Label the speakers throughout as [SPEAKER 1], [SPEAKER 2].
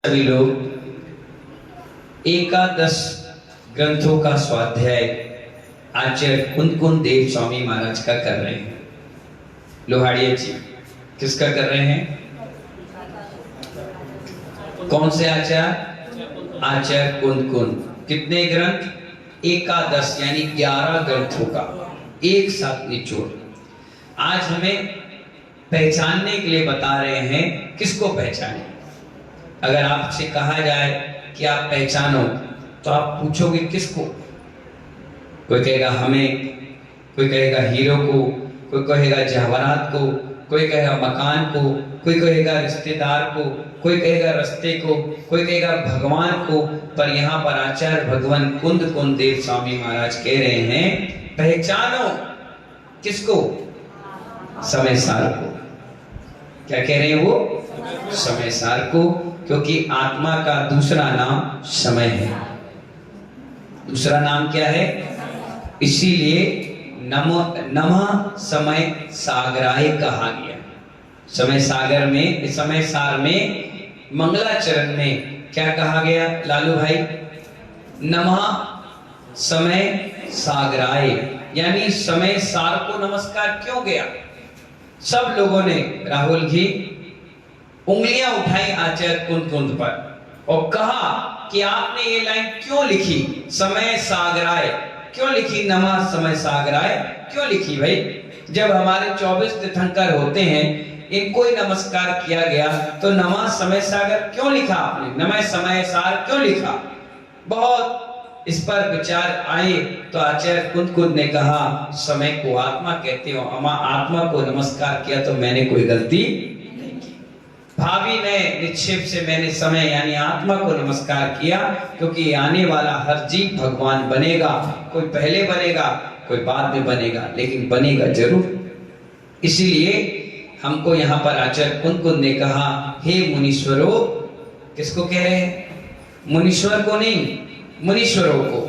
[SPEAKER 1] सभी लोग एकादश ग्रंथों का स्वाध्याय आचार्य कुंद देव स्वामी महाराज का कर रहे हैं। लोहाड़िया जी किसका कर रहे हैं? कौन से आचार्य? आचार्य कुंद। कितने ग्रंथ? एकादश यानी 11 ग्रंथों का एक साथ निचोड़। आज हमें पहचानने के लिए बता रहे हैं। किसको पहचाने? अगर आपसे कहा जाए कि आप पहचानो तो आप पूछोगे किसको? कोई कहेगा हमें, कोई कहेगा हीरो को, कोई कहेगा जवाहरात को, कोई कहेगा मकान को, कोई कहेगा रिश्तेदार को, कोई कहेगा रास्ते को, कोई कहेगा भगवान को। पर यहाँ पर आचार्य भगवान कुंद देव स्वामी महाराज कह रहे हैं पहचानो। किसको? समय सार को। क्या कह रहे हैं वो? समय सार को। क्योंकि आत्मा का दूसरा नाम समय है। दूसरा नाम क्या है? इसीलिए नमः समय सागराय कहा गया। समय सागर में, समय सार में मंगलाचरण में क्या कहा गया लालू भाई? नमः समय सागराय, यानी समय सार को नमस्कार क्यों गया? सब लोगों ने, राहुल जी, उंगलियां उठाई आचार्य कुंद पर और कहा कि आपने ये लाइन क्यों लिखी? समय सागराय क्यों लिखी? नमः समय सागराय क्यों लिखी भाई? जब हमारे 24 तीर्थंकर होते हैं, इनको ही नमस्कार किया गया, तो नमः समय सागर क्यों लिखा आपने? नमः समय सार क्यों लिखा? बहुत इस पर विचार आए तो आचार्य कुंद ने कहा समय को आत्मा कहते हो, आत्मा को नमस्कार किया तो मैंने कोई गलती नहीं की। भावी ने निक्षेप से मैंने समय यानी आत्मा को नमस्कार किया, क्योंकि आने वाला हर जीव भगवान बनेगा। कोई पहले बनेगा, कोई बाद में बनेगा, लेकिन बनेगा जरूर। इसीलिए हमको यहाँ पर आचार्य कुंद ने कहा हे मुनीश्वरों। किसको कह रहे हैं? मुनीश्वर को नहीं, मुनीश्वरों को।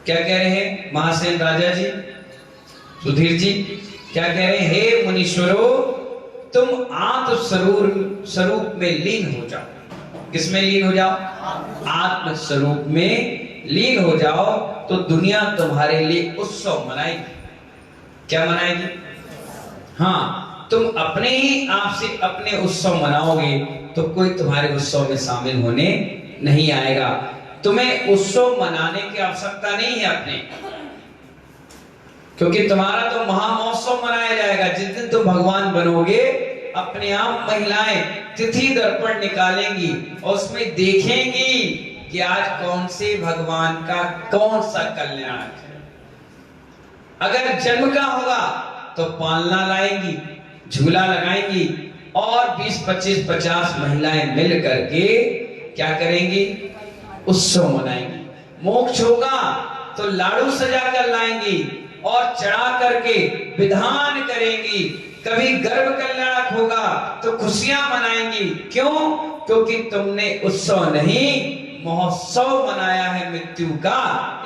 [SPEAKER 1] क्या कह रहे हैं महासेन राजा जी, सुधीर जी? क्या कह रहे हैं? हे मुनीश्वरों, तुम आत्म स्वरूप में लीन हो जाओ। किसमें लीन हो जाओ? आत्म स्वरूप में लीन हो जाओ तो दुनिया तुम्हारे लिए उत्सव मनाएगी। क्या मनाएगी? हाँ, तुम अपने ही आप से अपने उत्सव मनाओगे तो कोई तुम्हारे उत्सव में शामिल होने नहीं आएगा। तुम्हें उत्सव मनाने की आवश्यकता नहीं है अपने, क्योंकि तुम्हारा तो महामहोत्सव मनाया जाएगा। जिस दिन तुम भगवान बनोगे, अपने आप महिलाएं तिथि दर्पण निकालेंगी और उसमें देखेंगी कि आज कौन से भगवान का कौन सा कल्याण है। अगर जन्म का होगा तो पालना लाएंगी, झूला लगाएंगी और 20, 25, 50 महिलाएं मिल करके क्या करेंगी? उत्सव मनाएंगी। मोक्ष होगा तो लाडू सजा कर लाएंगी और चढ़ा करके विधान करेंगी। कभी गर्भ कल्याणक होगा तो खुशियां मनाएंगी। क्यों? क्योंकि तुमने उत्सव नहीं महोत्सव मनाया है मृत्यु का।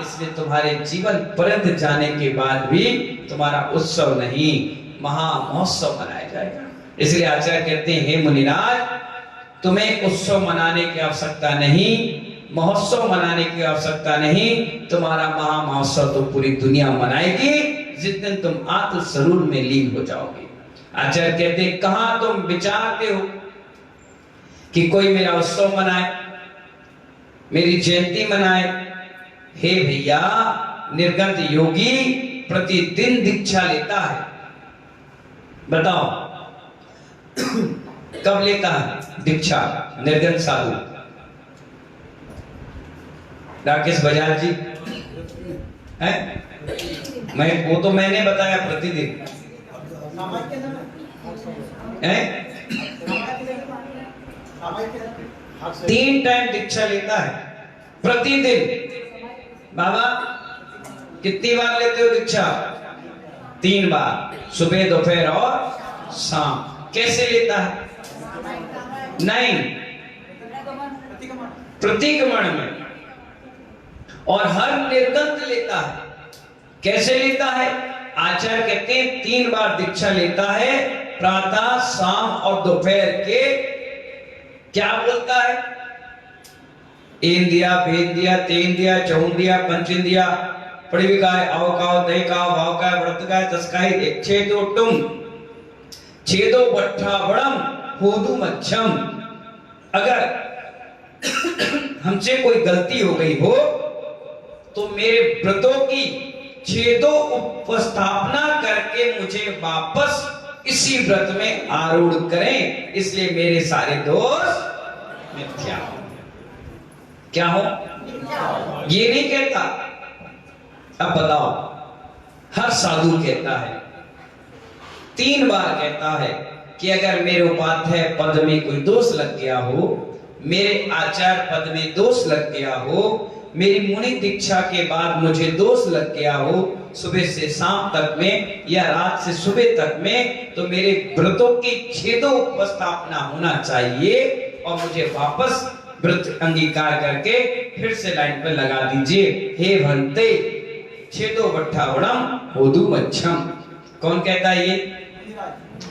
[SPEAKER 1] इसलिए तुम्हारे जीवन पर्यंत जाने के बाद भी तुम्हारा उत्सव नहीं, महामहोत्सव मनाया जाएगा। इसलिए आचार्य कहते हैं हे मुनिराज, तुम्हें उत्सव मनाने की आवश्यकता नहीं, महोत्सव मनाने की आवश्यकता नहीं। तुम्हारा महामहोत्सव तो पूरी दुनिया मनाएगी जिस दिन तुम आत्म स्वरूप में लीन हो जाओगे। आचार्य कहते हैं कहां तुम विचारते हो कि कोई मेरा उत्सव मनाए, मेरी जयंती मनाए? हे भैया, निर्गत योगी प्रतिदिन दीक्षा लेता है। बताओ कब लेता है दीक्षा निर्गत साधु? राकेश बजाज जी है? वो तो मैंने बताया प्रतिदिन है। 3 टाइम दीक्षा लेता है प्रतिदिन। बाबा कितनी बार लेते हो दीक्षा? 3 बार, सुबह, दोपहर और शाम। कैसे लेता है? नहीं, प्रतिगमन में। और हर निर्गंत लेता है। कैसे लेता है? आचार्य कहते हैं 3 बार दीक्षा लेता है, प्रातः, शाम और दोपहर के क्या बोलता है? एन दिया, बेन दिया, तेन दिया, चौन दिया, पंचिन दिया, पड़िविकाय, अवकाव, दयकाव, भावकाय, व्रतकाय, तस्काय, एक छेदो टुम, छेदो बट्ठा बड़म, होदू मच्छम। अगर हमसे कोई गलती हो गई हो तो मेरे व्रतों की छेदों उपस्थापना करके मुझे वापस इसी व्रत में आरूढ़ करें, इसलिए मेरे सारे दोष मिथ्या हो। क्या हो? ये नहीं कहता। अब बताओ, हर साधु कहता है, 3 बार कहता है कि अगर मेरे उपाध्याय पद में कोई दोष लग गया हो, मेरे आचार्य पद में दोष लग गया हो, मेरी मुनि दीक्षा के बाद मुझे दोष लग गया हो, सुबह से शाम तक में या रात से सुबह तक में, तो मेरे व्रतों की छेदों उपस्थापना होना चाहिए और मुझे वापस व्रत अंगीकार करके फिर से लाइन पर लगा दीजिए। हे भंते छेदो बट्ठावणम होदू मच्छम। कौन कहता है ये?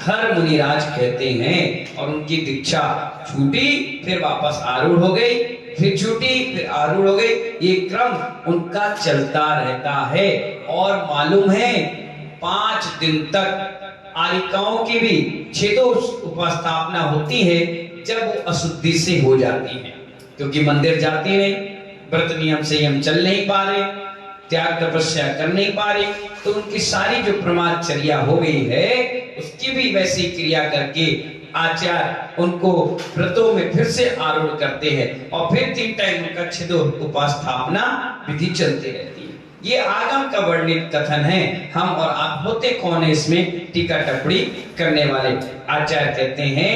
[SPEAKER 1] हर मुनिराज कहते हैं। और उनकी दीक्षा छूटी, फिर वापस आरूढ़ हो गई, फिर छूटी, फिर आरूढ़ हो गई। ये क्रम उनका चलता रहता है। और मालूम है 5 दिन तक आरिकाओं की भी छेदो उपस्थापना होती है जब वो अशुद्धि से हो जाती है, क्योंकि मंदिर जाती नहीं, व्रत नियम से हम चल नहीं पा रहे, त्याग तपस्या कर नहीं पा रहे, तो उनकी सारी जो प्रमादचर्या हो गई है उसकी भी वैसी क्रिया करके आचार्य उनको व्रतों में फिर से आरूढ़ करते हैं और फिर 3 टाइम उनका छेदो उपास्थापना विधि चलती रहती है। ये आगम का वर्णित कथन है। हम और आप होते कौन है इसमें टीका टिप्पणी करने वाले? आचार्य कहते हैं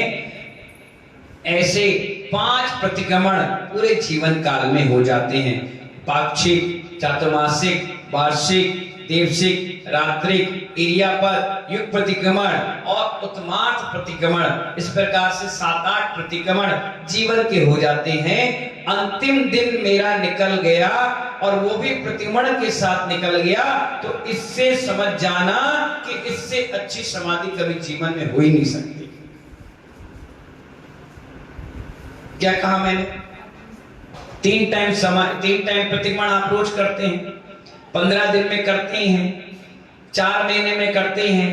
[SPEAKER 1] ऐसे 5 प्रतिक्रमण पूरे जीवन काल में हो जाते हैं। पाक्षिक, चातुर्मासिक, वार्षिक, देवसिक, रात्रिक, इरियापद, युग प्रतिक्रमण और उत्तमार्थ प्रतिक्रमण, इस प्रकार से 7-8 प्रतिक्रमण जीवन के हो जाते हैं। अंतिम दिन मेरा निकल गया और वो भी प्रतिक्रमण के साथ निकल गया, तो इससे समझ जाना कि इससे अच्छी समाधि कभी जीवन में हो ही नहीं सकती। क्या कहा मैंने? 3 टाइम प्रतिक्रमण आप रोज करते हैं, 15 दिन में करते हैं, 4 महीने में करते हैं,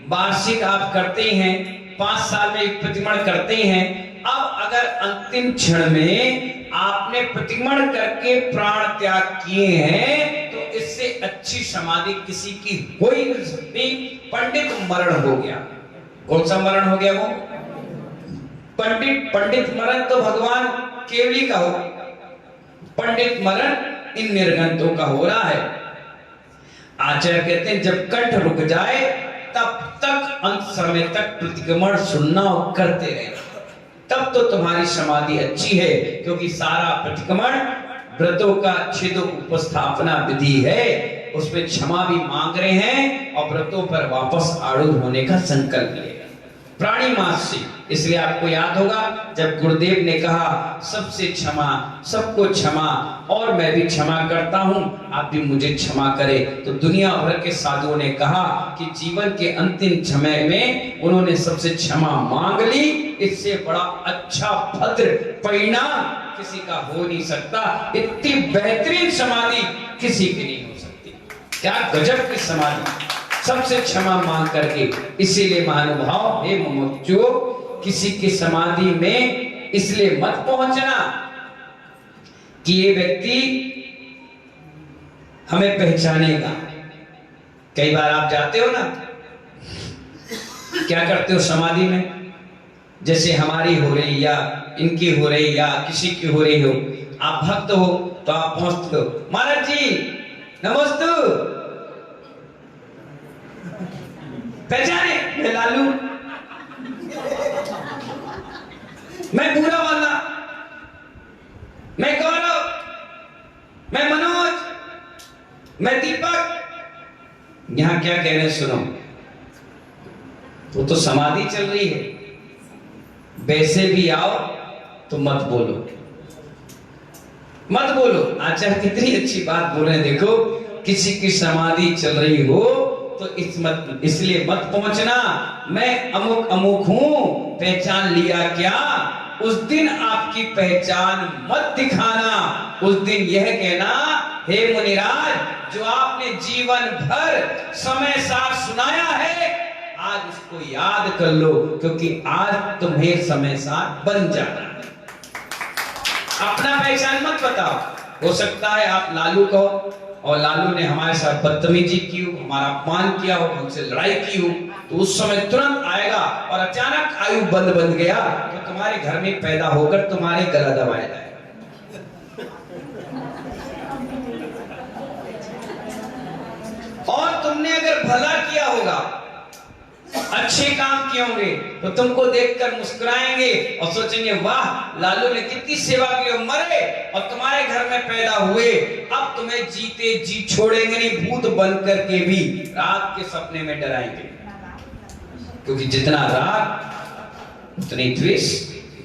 [SPEAKER 1] वार्षिक आप करते हैं, 5 साल में एक प्रतिक्रमण करते हैं। अब अगर अंतिम क्षण में आपने प्रतिक्रमण करके प्राण त्याग किए हैं तो इससे अच्छी समाधि किसी की हो ही नहीं सकती। पंडित मरण हो गया। कौन सा मरण हो गया? वो पंडित मरण तो भगवान केवली का हो, पंडित मरण इन निर्गंतों का हो रहा है। आचार्य कहते हैं जब कंठ रुक जाए तब तक अंत समय तक प्रतिक्रमण सुनना और करते रहे, तब तो तुम्हारी समाधि अच्छी है, क्योंकि सारा प्रतिक्रमण व्रतों का छेदो उपस्थापना विधि है, उसमें क्षमा भी मांग रहे हैं और व्रतों पर वापस आरूढ़ होने का संकल्प लिया। प्राणी मास से, इसलिए आपको याद होगा जब गुरुदेव ने कहा सबसे क्षमा, सबको क्षमा और मैं भी क्षमा करता हूं, आप भी मुझे क्षमा करें, तो दुनिया भर के साधुओं ने कहा कि जीवन के अंतिम समय में उन्होंने सबसे क्षमा मांग ली। इससे बड़ा अच्छा भद्र परिणाम किसी का हो नहीं सकता। इतनी बेहतरीन समाधि किसी की नहीं हो सकती। क्या गजब की समाधि, सबसे क्षमा मांग करके। इसीलिए महानुभाव, हे मुमुक्षुओं, किसी की समाधि में इसलिए मत पहुंचना कि ये व्यक्ति हमें पहचानेगा। कई बार आप जाते हो ना, क्या करते हो समाधि में, जैसे हमारी हो रही या इनकी हो रही या किसी की हो रही हो, आप भक्त हो तो आप पहुंचते हो, महाराज जी नमस्ते, पहचाने मैं लालू, मैं पूरा वाला, मैं गौरव, मैं मनोज, मैं दीपक। यहां क्या कह रहे हैं सुनो, वो तो समाधि चल रही है, वैसे भी आओ तो मत बोलो, मत बोलो। आचार्य कितनी अच्छी बात बोल रहे हैं, देखो किसी की समाधि चल रही हो तो इसलिए मत पहुंचना, मैं अमुक अमुक हूं, पहचान लिया क्या, उस दिन आपकी पहचान मत दिखाना। उस दिन यह कहना, हे मुनिराज, जो आपने जीवन भर समय सार सुनाया है, आज उसको याद कर लो, क्योंकि आज तुम्हें समय सार बन जाना है। अपना पहचान मत बताओ। हो सकता है आप लालू कहो और लालू ने हमारे साथ बदतमीजी की हो, हमारा अपमान किया हो, हमसे लड़ाई की हो, तो उस समय तुरंत आएगा और अचानक आयु बंद गया तो तुम्हारे घर में पैदा होकर तुम्हारे गला दबाया जाएगा। और तुमने अगर भला किया होगा, अच्छे काम किए होंगे, तो तुमको देखकर मुस्कुराएंगे और सोचेंगे, वाह, लालू ने कितनी सेवा की। मरे और तुम्हारे घर में पैदा हुए, अब तुम्हें जीते जी छोड़ेंगे नहीं, भूत बन करके भी रात के सपने में डराएंगे। क्योंकि जितना राग उतनी द्वेष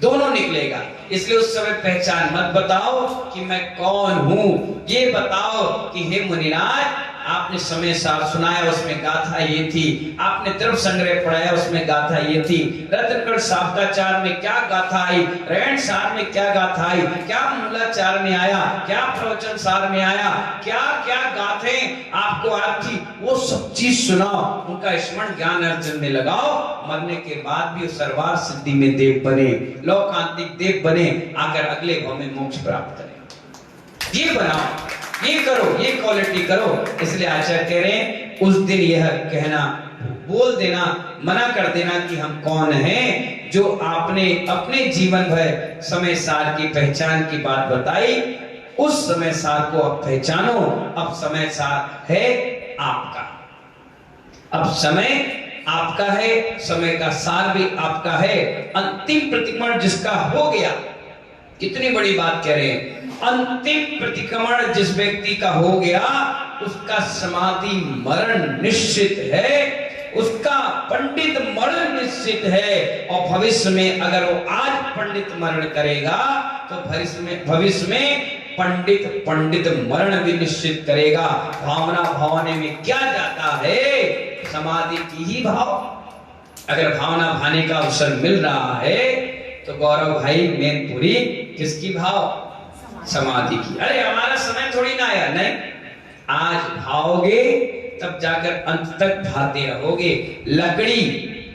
[SPEAKER 1] दोनों निकलेगा। इसलिए उस समय पहचान मत बताओ कि मैं कौन हूं, ये बताओ कि हे मुनिराज, आपने समय सार सुनाया, उसमें गाथा ये थी। आपने द्रव्य संग्रह पढ़ाया, उसमें गाथा ये थी। रत्नकण शाब्दाचार में क्या गाथा आई, रहन सार में क्या गाथा आई, क्या मूलाचार में आया, क्या प्रवचन सार में आया, क्या क्या गाथे आपको आज थी, वो सब चीज सुनाओ, उनका स्मरण ज्ञान अर्जन में लगाओ। मरने के बाद भी सर्वार सिद्धि में देव बने, लौकांतिक देव बने, आकर अगले भाव में मोक्ष प्राप्त करें। ये बनाओ, ये करो, ये क्वालिटी करो। इसलिए आचार्य कह रहे हैं, उस दिन यह कहना, बोल देना, मना कर देना कि हम कौन हैं। जो आपने अपने जीवन भर समय सार की पहचान की बात बताई, उस समय सार को अब पहचानो। अब समय सार है आपका, अब समय आपका है, समय का सार भी आपका है। अंतिम प्रतिक्रमण जिसका हो गया, कितनी बड़ी बात कह रहे हैं, अंतिम प्रतिक्रमण जिस व्यक्ति का हो गया, उसका समाधि मरण निश्चित है, उसका पंडित मरण निश्चित है। और भविष्य में अगर वो आज पंडित मरण करेगा, तो भविष्य में पंडित मरण भी निश्चित करेगा। भावना भावने में क्या जाता है, समाधि की ही भाव। अगर भावना भाने का अवसर मिल रहा है, तो गौरव भाई मैनपुरी किसकी भाव, समाधि की। अरे हमारा समय थोड़ी ना आया, नहीं, आज भाओगे तब जाकर अंत तक भाते रहोगे। लकड़ी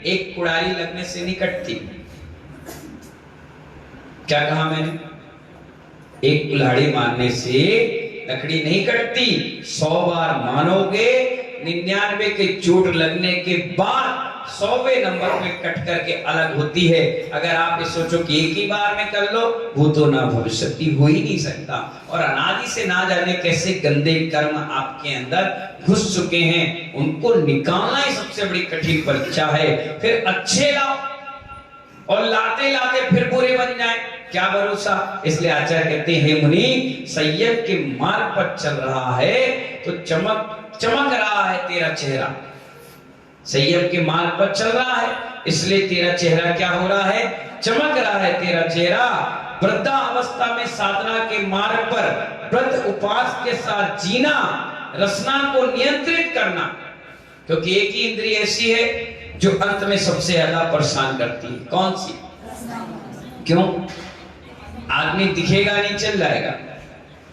[SPEAKER 1] एक कुड़ाली लगने से नहीं कटती। क्या कहा मैंने, एक कुल्हाड़ी मारने से लकड़ी नहीं कटती। 100 बार मानोगे, 99 के चोट लगने के बाद 100वें नंबर पे कट करके अलग होती है। अगर आप ये सोचो कि एक ही बार में कर लो, भूतो ना भविष्यति हो ही नहीं सकता। और अनादि से ना जाने कैसे गंदे कर्म आपके अंदर घुस चुके हैं, उनको निकालना ही सबसे बड़ी कठिन परीक्षा है। फिर अच्छे लाओ और लाते लाते फिर बुरे बन जाए, क्या भरोसा। इसलिए आचार्य कहते हैं, मुनि, संयम के मार्ग पर चल रहा है तो चमक रहा है तेरा चेहरा। संयम के मार्ग पर चल रहा है, इसलिए तेरा चेहरा क्या हो रहा है, चमक रहा है तेरा चेहरा। वृद्धा अवस्था में साधना के मार्ग पर व्रत उपवास के साथ जीना, रसना को नियंत्रित करना, क्योंकि एक ही इंद्रिय ऐसी है जो अंत में सबसे ज्यादा परेशान करती है। कौन सी? क्यों? आदमी दिखेगा नहीं चल जाएगा,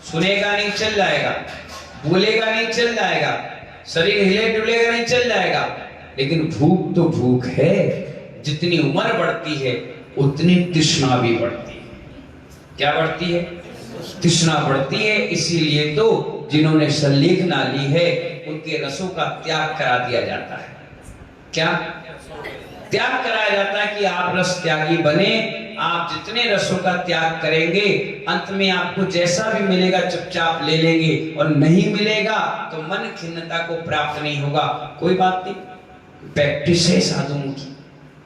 [SPEAKER 1] सुनेगा नहीं चल जाएगा, बोलेगा नहीं चल जाएगा, शरीर हिले डुलेगा नहीं चल जाएगा, लेकिन भूख तो भूख है। जितनी उम्र बढ़ती है उतनी तृष्णा भी बढ़ती है। क्या बढ़ती है? तृष्णा बढ़ती है। इसीलिए तो जिन्होंने संलेखना ली है, उनके रसों का त्याग करा दिया जाता है। क्या त्याग कराया जाता है कि आप रस त्यागी बने। आप जितने रसों का त्याग करेंगे, अंत में आपको जैसा भी मिलेगा चुपचाप ले लेंगे, और नहीं मिलेगा तो मन खिन्नता को प्राप्त नहीं होगा। कोई बात नहीं, प्रैक्टिस है साधुओं की,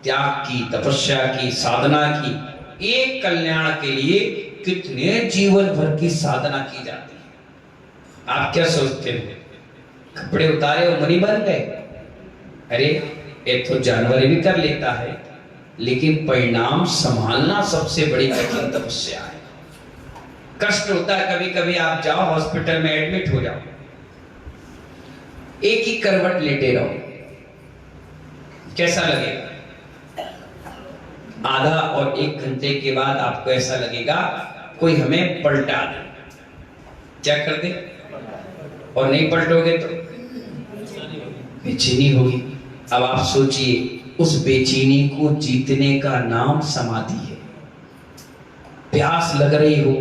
[SPEAKER 1] त्याग की, तपस्या की, साधना की। एक कल्याण के लिए कितने जीवन भर की साधना की जाती है। आप क्या सोचते हैं, कपड़े उतारे और मुनि बन गए? अरे एक तो जानवर भी कर लेता है, लेकिन परिणाम संभालना सबसे बड़ी कठिन तपस्या है। कष्ट होता है, कभी कभी आप जाओ हॉस्पिटल में एडमिट हो जाओ, एक ही करवट लेटे रहो, कैसा लगेगा? आधा और 1 घंटे के बाद आपको ऐसा लगेगा कोई हमें पलटा दे। क्या कर दे? और नहीं पलटोगे तो बेचैनी होगी। अब आप सोचिए, उस बेचैनी को जीतने का नाम समाधि है। प्यास लग रही हो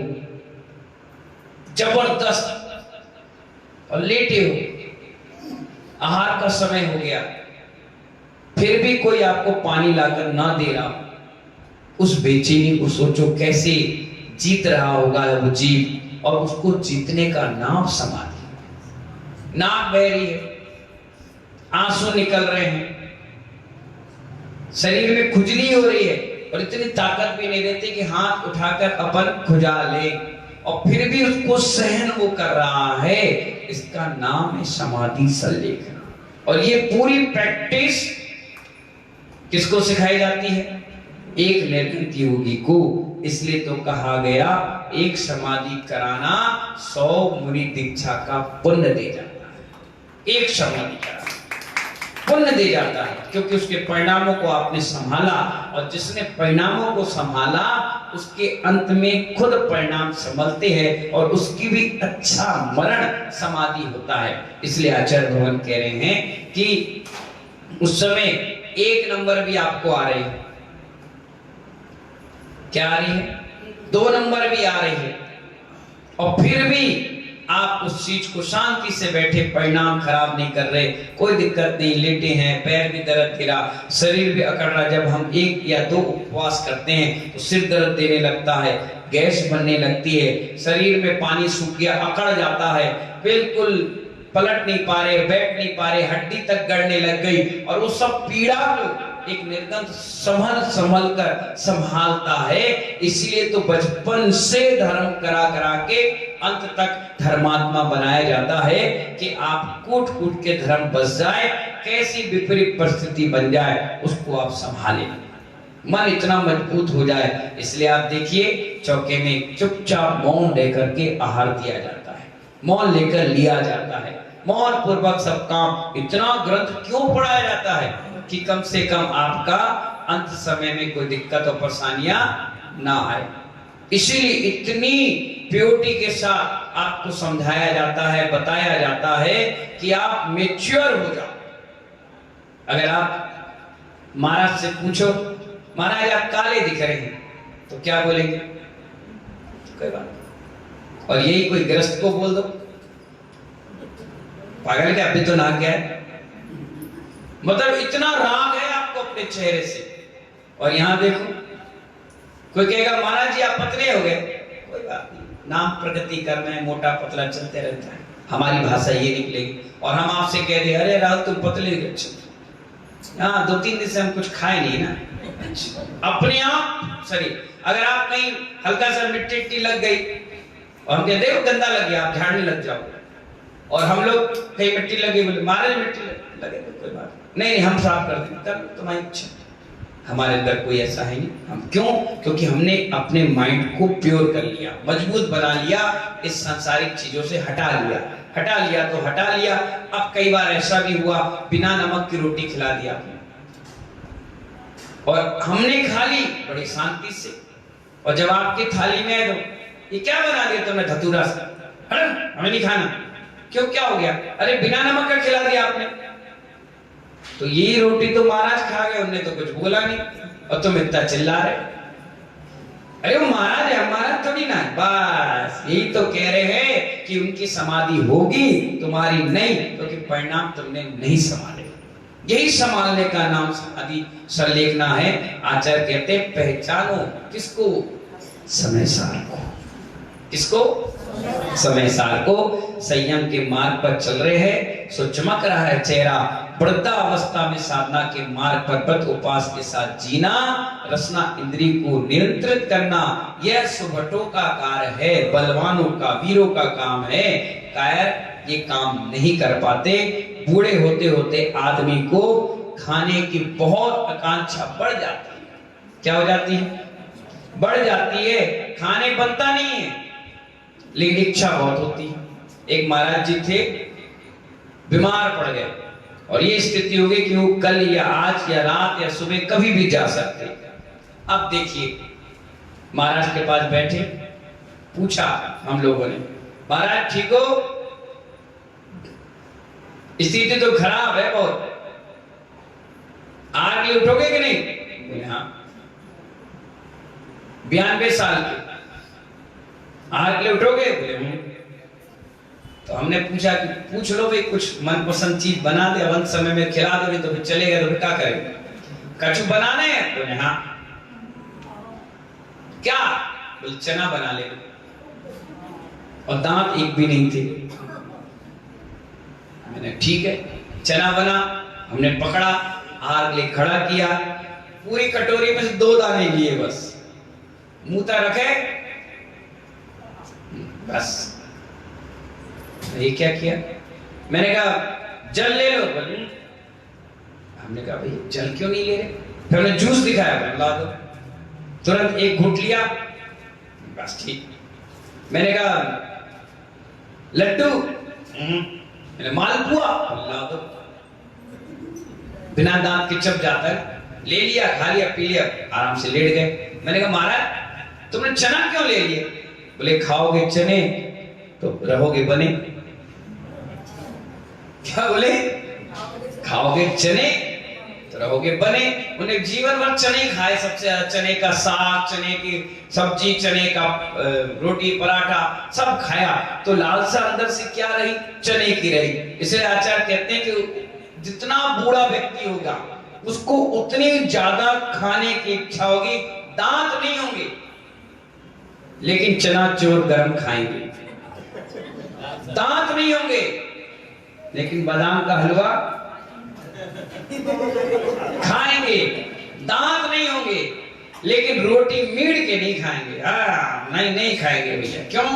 [SPEAKER 1] जबरदस्त और लेटे हो, आहार का समय हो गया, फिर भी कोई आपको पानी लाकर ना दे रहा, उस बेचैनी को सोचो कैसे जीत रहा होगा वो जीव, और उसको जीतने का नाम समाधि। नाक बह रही है, आंसू निकल रहे हैं, शरीर में खुजली हो रही है और इतनी ताकत भी नहीं देती कि हाथ उठाकर अपन खुजा ले, और फिर भी उसको सहन वो कर रहा है। इसका नाम है समाधि संलेखना। और ये पूरी प्रैक्टिस किसको सिखाई जाती है? एक निर्गुण योगी को। इसलिए तो कहा गया, एक समाधि कराना 100 मुनि दीक्षा का पुण्य दे जाता है। एक समाधि कराना पुण्य दे जाता है, क्योंकि उसके परिणामों को आपने संभाला, और जिसने परिणामों को संभाला उसके अंत में खुद परिणाम संभलते हैं, और उसकी भी अच्छा मरण समाधि होता है। इसलिए आचार्य भगवान कह रहे हैं कि उस समय 1 नंबर भी आपको आ रही है। क्या आ रही है? 2 नंबर भी आ रही है, और फिर भी आप उस चीज को शांति से बैठे, परिणाम खराब नहीं कर रहे, कोई दिक्कत नहीं, लेटे हैं, पैर भी दर्द दे रहा, शरीर भी अकड़ रहा। जब हम 1 या 2 उपवास करते हैं तो सिर दर्द देने लगता है, गैस बनने लगती है, शरीर में पानी सूख गया, अकड़ जाता है, बिल्कुल पलट नहीं पा रहे, बैठ नहीं पा रहे, हड्डी तक गड़ने लग गई, और वो सब पीड़ा को एक निर्गंथ संभल कर संभालता है। इसीलिए तो बचपन से धर्म करा करा के अंत तक धर्मात्मा बनाया जाता है कि आप कूट कूट के धर्म बस जाए, कैसी विपरीत परिस्थिति बन जाए उसको आप संभालें, मन इतना मजबूत हो जाए। इसलिए आप देखिए, चौके में चुपचाप मौन लेकर के आहार दिया जाता है, मौन लेकर लिया जाता है, मौन पूर्वक सब काम। इतना ग्रंथ क्यों पढ़ाया जाता है? कि कम से कम आपका अंत समय में कोई दिक्कत और परेशानियां ना आए। इसीलिए इतनी प्योरिटी के साथ आपको समझाया जाता है, बताया जाता है कि आप मैच्योर हो जाओ। अगर आप महाराज से पूछो, महाराज आप काले दिख रहे हैं, तो क्या बोलेंगे? कोई बात। और यही कोई ग्रस्त को बोल दो, पागल क्या, अभी तो ना गया है। मतलब इतना राग है आपको अपने चेहरे से। और यहां देखो, कोई कहेगा महाराज जी आप पतले हो गए, कोई बात नहीं, नाम प्रगति कर्म है, मोटा पतला चलते रहता है, हमारी भाषा ये निकलेगी। और हम आपसे कह दे, अरे राहुल तुम पतले हो गए, हाँ 2-3 दिन से हम कुछ खाए नहीं ना, अपने आप शरीर। अगर आप कहीं हल्का सा मिट्टी लग गई और हम कहते देखो गंदा लग गया, आप झाड़ने लग जाओ, और हम लोग कहीं मिट्टी लगी, बोले महाराज मिट्टी लगे, कोई बात नहीं, हम साफ कर देंगे, तब तुम्हारी इच्छा। हमारे अंदर कोई ऐसा है नहीं। हम क्यों? क्योंकि हमने अपने माइंड को प्योर कर लिया, मजबूत बना लिया, इस सांसारिक चीजों से हटा लिया तो हटा लिया। अब कई बार ऐसा भी हुआ, बिना नमक की रोटी खिला दी आपने, और हमने खा ली बड़ी शांति से, और जब आपकी थाली में है तो ये क्या बना दिया तुमने, धतूरा सा, हमें नहीं खाना। क्यों, क्या हो गया? अरे बिना नमक का खिला दिया आपने, तो ये रोटी तो महाराज खा गए, उन्होंने तो कुछ बोला नहीं, और तुम इतना चिल्ला रहे। अरे वो महाराज है, हमारा थोड़ी ना। बस यही तो कह रहे हैं कि उनकी समाधि होगी, तुम्हारी नहीं, क्योंकि परिणाम तुमने नहीं संभाले। यही संभालने का नाम समाधि संलेखना है। आचार्य कहते हैं पहचानो किसको? समय सार को। किसको? समय सार को। संयम के मार्ग पर चल रहे हैं, सो चमक रहा है चेहरा। वृद्धावस्था में साधना के मार्ग पर व्रत उपास के साथ जीना, रसना इंद्रिय को नियंत्रित करना, यह सुभटों का कार्य है, बलवानों का, वीरों का काम है। कायर ये काम नहीं कर पाते। बूढ़े होते होते आदमी को खाने की बहुत आकांक्षा बढ़ जाती है। क्या हो जाती है? बढ़ जाती है। खाने बनता नहीं है, लेकिन इच्छा बहुत होती है। एक महाराज जी थे, बीमार पड़ गए, और ये स्थिति हो गई कि वो कल या आज या रात या सुबह कभी भी जा सकते। अब देखिए, महाराज के पास बैठे, पूछा हम लोगों ने, महाराज ठीक हो? स्थिति तो खराब है बहुत, आग लिए उठोगे कि नहीं? बोले हाँ। 92 साल के, आग लिए उठोगे? बोले हूं। तो हमने पूछा कि पूछ लो भाई, कुछ मनपसंद चीज बना दे, अंत समय में खिला दो, नहीं तो फिर चलेगा तो फिर क्या करेंगे? कछु बनाने हैं? बोले हाँ। क्या? बोले चना बना ले। और दांत एक भी नहीं थे। मैंने ठीक है, चना बना, हमने पकड़ा, आग ले खड़ा किया, पूरी कटोरी में से 2 दाने लिए बस, मुंह रखे, बस। ये क्या किया? मैंने कहा जल ले लो। बोले हमने कहा भाई जल क्यों नहीं ले रहे? फिर हमने जूस दिखाया, ला दो। तुरंत एक घूंट लिया, बस ठीक। मैंने कहा लड्डू, मैंने मालपुआ, ला दो। बिना दांत के चप जाता है, ले लिया, खा लिया, पी लिया, आराम से लेट गए। मैंने कहा महाराज तुमने चना क्यों ले लिए? बोले खाओगे चने तो रहोगे बने। क्या बोले? खाओगे चने तो रहोगे बने। उन्हें जीवन भर चने खाए, सबसे ज्यादा चने का साग, चने की सब्जी, चने का रोटी पराठा सब खाया, तो लालसा अंदर से क्या रही? चने की रही। इसलिए आचार्य कहते हैं कि जितना बूढ़ा व्यक्ति होगा उसको उतनी ज्यादा खाने की इच्छा होगी, दांत नहीं होंगे लेकिन चनाचूर गरम खाएंगे, दांत नहीं होंगे लेकिन बादाम का हलवा खाएंगे, दांत नहीं होंगे लेकिन रोटी मीड़ के नहीं खाएंगे। नहीं खाएंगे भैया। क्यों?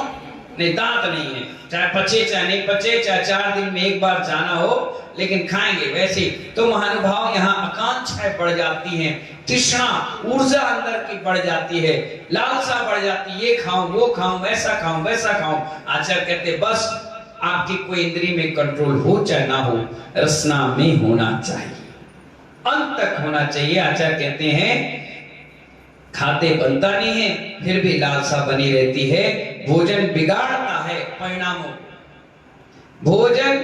[SPEAKER 1] नहीं, दांत नहीं है, चाहे पचे चाहे नहीं पचे, चाहे 4 दिन में एक बार जाना हो, लेकिन खाएंगे। वैसे तो महानुभाव यहाँ आकांक्षाएं बढ़ जाती हैं, तृष्णा, ऊर्जा अंदर की बढ़ जाती है, लालसा बढ़ जाती है, ये खाऊं, वो खाऊं, वैसा खाऊं, वैसा खाऊं। आचार्य कहते बस आपकी कोई इंद्रिय में कंट्रोल हो चाहे ना हो, रसना में होना चाहिए, अंत तक होना चाहिए। आचार्य कहते हैं खाते बनता नहीं है फिर भी लालसा बनी रहती है। भोजन बिगाड़ता है परिणामों, भोजन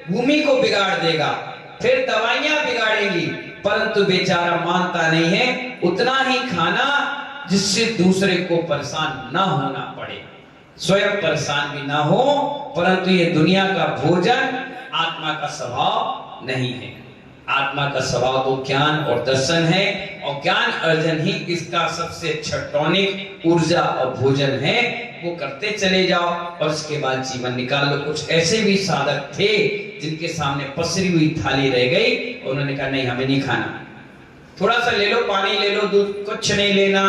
[SPEAKER 1] भूमि को बिगाड़ देगा, फिर दवाइयां बिगाड़ेंगी, परंतु बेचारा मानता नहीं है उतना ही खाना जिससे दूसरे को परेशान ना होना पड़े, स्वयं परेशान भी ना हो। परंतु ये दुनिया का भोजन आत्मा का स्वभाव नहीं है। आत्मा का स्वभाव तो ज्ञान और दर्शन है, और ज्ञान अर्जन ही इसका सबसे अच्छा टॉनिक, ऊर्जा और भोजन है। वो करते चले जाओ और उसके बाद जीवन निकाल लो। कुछ ऐसे भी साधक थे जिनके सामने पसरी हुई थाली रह गई, उन्होंने कहा नहीं हमें नहीं खाना, थोड़ा सा ले लो, पानी ले लो, दूध, कुछ नहीं लेना।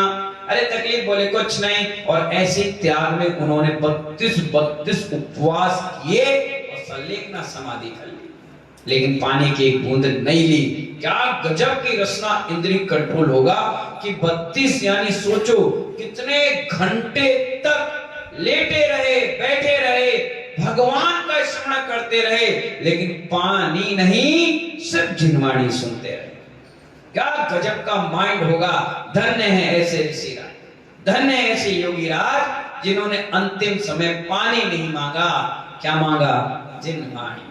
[SPEAKER 1] अरे तकलीफ, बोले कुछ नहीं। और ऐसे त्याग में उन्होंने 32 उपवास किए और संलेखना समाधि कर ली, लेकिन पानी की एक बूंद नहीं ली। क्या गजब की रसना इंद्रिय कंट्रोल होगा कि 32 यानी सोचो कितने घंटे तक लेटे रहे, बैठे रहे, भगवान का स्मरण करते रहे, लेकिन पानी नहीं, सिर्फ जिनवाणी सुनते रहे। क्या गजब का माइंड होगा। धन्य है ऐसे ऋषिराज, धन्य है ऐसे योगी राज जिन्होंने अंतिम समय पानी नहीं मांगा, क्या मांगा? जिनवाणी।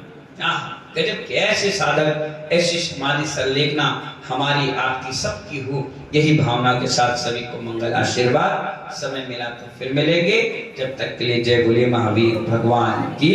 [SPEAKER 1] गजब के ऐसे साधक, ऐसी समाधि संलेखना हमारी आपकी सबकी हो। यही भावना के साथ सभी को मंगल आशीर्वाद। समय मिला तो फिर मिलेंगे, जब तक के लिए जय बोले महावीर भगवान की।